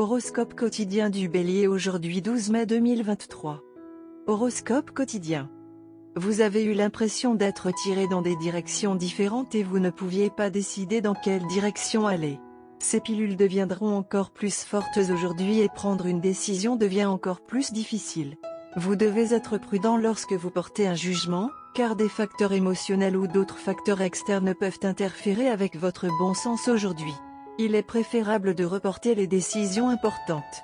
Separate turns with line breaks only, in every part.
Horoscope quotidien du Bélier aujourd'hui 12 mai 2023. Horoscope quotidien. Vous avez eu l'impression d'être tiré dans des directions différentes et vous ne pouviez pas décider dans quelle direction aller. Ces pilules deviendront encore plus fortes aujourd'hui et prendre une décision devient encore plus difficile. Vous devez être prudent lorsque vous portez un jugement, car des facteurs émotionnels ou d'autres facteurs externes peuvent interférer avec votre bon sens aujourd'hui. Il est préférable de reporter les décisions importantes.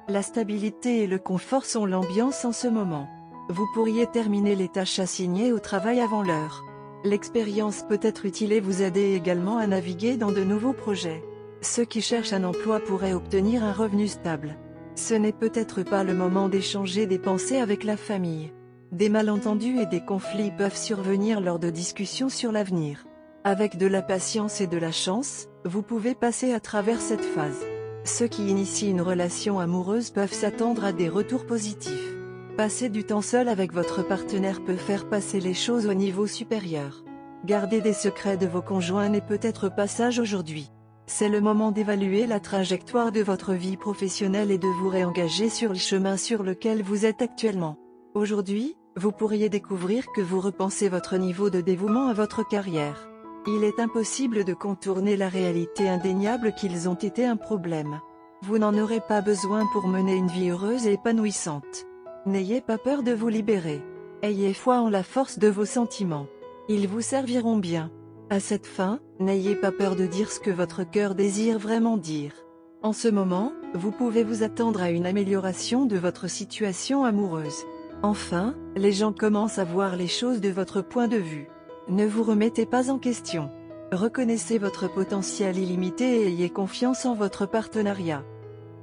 La stabilité et le confort sont l'ambiance en ce moment. Vous pourriez terminer les tâches assignées au travail avant l'heure. L'expérience peut être utile et vous aider également à naviguer dans de nouveaux projets. Ceux qui cherchent un emploi pourraient obtenir un revenu stable. Ce n'est peut-être pas le moment d'échanger des pensées avec la famille. Des malentendus et des conflits peuvent survenir lors de discussions sur l'avenir. Avec de la patience et de la chance, vous pouvez passer à travers cette phase. Ceux qui initient une relation amoureuse peuvent s'attendre à des retours positifs. Passer du temps seul avec votre partenaire peut faire passer les choses au niveau supérieur. Garder des secrets de vos conjoints n'est peut-être pas sage aujourd'hui. C'est le moment d'évaluer la trajectoire de votre vie professionnelle et de vous réengager sur le chemin sur lequel vous êtes actuellement. Aujourd'hui, vous pourriez découvrir que vous repensez votre niveau de dévouement à votre carrière. Il est impossible de contourner la réalité indéniable qu'ils ont été un problème. Vous n'en aurez pas besoin pour mener une vie heureuse et épanouissante. N'ayez pas peur de vous libérer. Ayez foi en la force de vos sentiments. Ils vous serviront bien. À cette fin, n'ayez pas peur de dire ce que votre cœur désire vraiment dire. En ce moment, vous pouvez vous attendre à une amélioration de votre situation amoureuse. Enfin, les gens commencent à voir les choses de votre point de vue. Ne vous remettez pas en question. Reconnaissez votre potentiel illimité et ayez confiance en votre partenariat.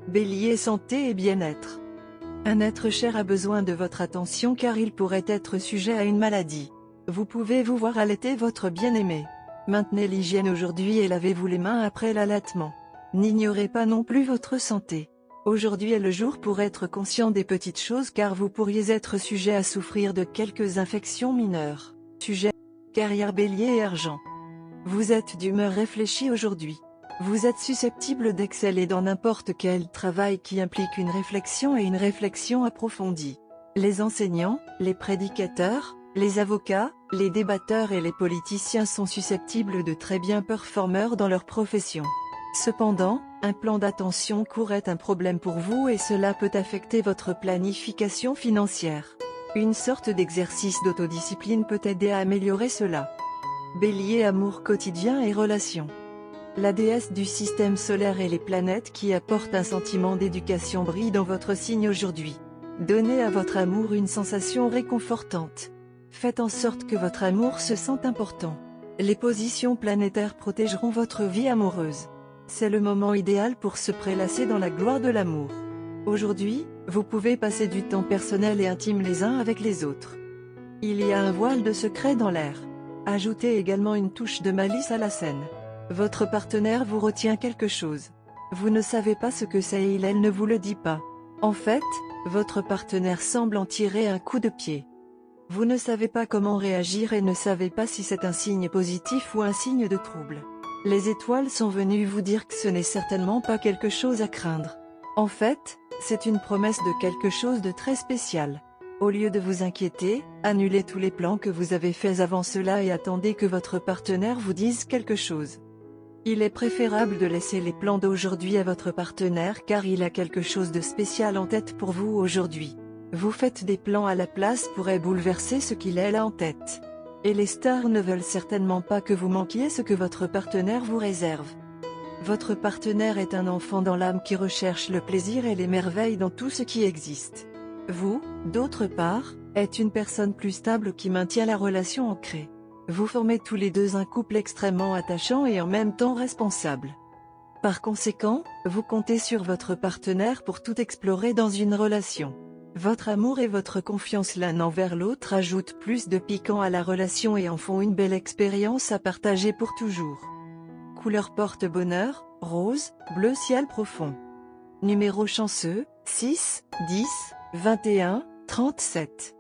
Bélier, santé et bien-être. Un être cher a besoin de votre attention car il pourrait être sujet à une maladie. Vous pouvez vous voir allaiter votre bien-aimé. Maintenez l'hygiène aujourd'hui et lavez-vous les mains après l'allaitement. N'ignorez pas non plus votre santé. Aujourd'hui est le jour pour être conscient des petites choses car vous pourriez être sujet à souffrir de quelques infections mineures. Sujet carrière Bélier et argent. Vous êtes d'humeur réfléchie aujourd'hui. Vous êtes susceptible d'exceller dans n'importe quel travail qui implique une réflexion et une réflexion approfondie. Les enseignants, les prédicateurs, les avocats, les débatteurs et les politiciens sont susceptibles de très bien performeurs dans leur profession. Cependant, un plan d'attention court est un problème pour vous et cela peut affecter votre planification financière. Une sorte d'exercice d'autodiscipline peut aider à améliorer cela. Bélier, amour quotidien et relations. La déesse du système solaire et les planètes qui apportent un sentiment d'éducation brillent dans votre signe aujourd'hui. Donnez à votre amour une sensation réconfortante. Faites en sorte que votre amour se sente important. Les positions planétaires protégeront votre vie amoureuse. C'est le moment idéal pour se prélasser dans la gloire de l'amour. Aujourd'hui, vous pouvez passer du temps personnel et intime les uns avec les autres. Il y a un voile de secret dans l'air. Ajoutez également une touche de malice à la scène. Votre partenaire vous retient quelque chose. Vous ne savez pas ce que c'est et elle ne vous le dit pas. En fait, votre partenaire semble en tirer un coup de pied. Vous ne savez pas comment réagir et ne savez pas si c'est un signe positif ou un signe de trouble. Les étoiles sont venues vous dire que ce n'est certainement pas quelque chose à craindre. En fait, c'est une promesse de quelque chose de très spécial. Au lieu de vous inquiéter, annulez tous les plans que vous avez faits avant cela et attendez que votre partenaire vous dise quelque chose. Il est préférable de laisser les plans d'aujourd'hui à votre partenaire car il a quelque chose de spécial en tête pour vous aujourd'hui. Vous faites des plans à la place pourrait bouleverser ce qu'il a en tête. Et les stars ne veulent certainement pas que vous manquiez ce que votre partenaire vous réserve. Votre partenaire est un enfant dans l'âme qui recherche le plaisir et les merveilles dans tout ce qui existe. Vous, d'autre part, êtes une personne plus stable qui maintient la relation ancrée. Vous formez tous les deux un couple extrêmement attachant et en même temps responsable. Par conséquent, vous comptez sur votre partenaire pour tout explorer dans une relation. Votre amour et votre confiance l'un envers l'autre ajoutent plus de piquant à la relation et en font une belle expérience à partager pour toujours. Couleur porte-bonheur, rose, bleu ciel profond. Numéro chanceux, 6, 10, 21, 37.